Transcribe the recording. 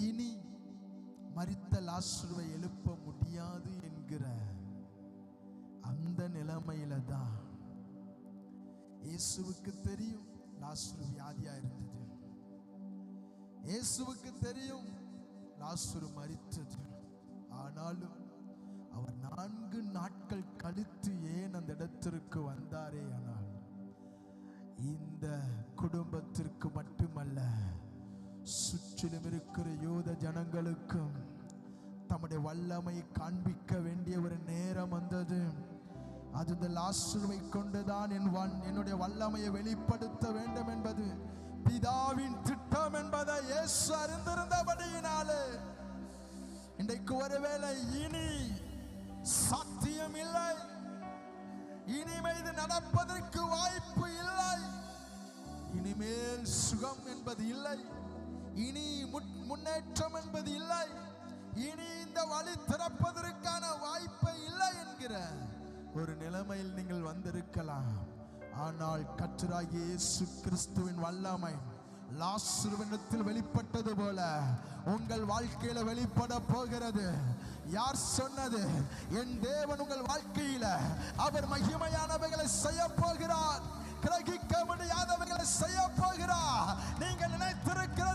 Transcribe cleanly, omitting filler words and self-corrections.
இனி மரித்த லாசருவை எழுப்ப முடியாது என்கிற அந்த நிலைமையில தான் இயேசுவுக்கு தெரியும் லாசரு வியாதியா இருந்தது. இயேசுவுக்கு தெரியும் லாசரு மரித்தது. ஆனாலும் அவர் 4 நாட்கள் கழித்து ஏன் அந்த இடத்திற்கு வந்தாரே ஆனால் இந்த குடும்பத்திற்கு மட்டுமல்ல, சுற்றிலும் இருக்கிற யூத ஜனங்களுக்கும் தம்முடைய வல்லமை காண்பிக்க வேண்டிய ஒரு நேரம் வந்தது. அது இந்த லாசருவை கொண்டுதான் என்னுடைய வல்லமையை வெளிப்படுத்த வேண்டும் என்பது பிதாவின் திட்டம் என்பதை இயேசு அறிந்திருந்தபடியினாலே இன்றைக்கு ஒருவேளை இனி சாத்தியம் இல்லை, இனிமேல் நடப்பதற்கு வாய்ப்பு இல்லை, இனிமேல் சுகம் என்பது இல்லை, இனி முன்னேற்றம் என்பது இல்லை, இனி இந்த வழி திறப்பதற்கான வாய்ப்பு இல்லை என்கிற ஒரு நிலைமையில் நீங்கள் வந்திருக்கலாம். ஆனால் கர்த்தராகிய இயேசு கிறிஸ்துவின் வல்லமை லாசருவினிடத்தில் வெளிப்பட்டது போல உங்கள் வாழ்க்கையில வெளிப்பட போகிறது. யார் சொன்னது? என் தேவன் உங்கள் வாழ்க்கையில அவர் மகிமையானவைகளை செய்ய போகிறார், கிரகிக்க முடியாதவைகளை செய்ய போகிறார். நீங்கள் நினைத்திருக்கிற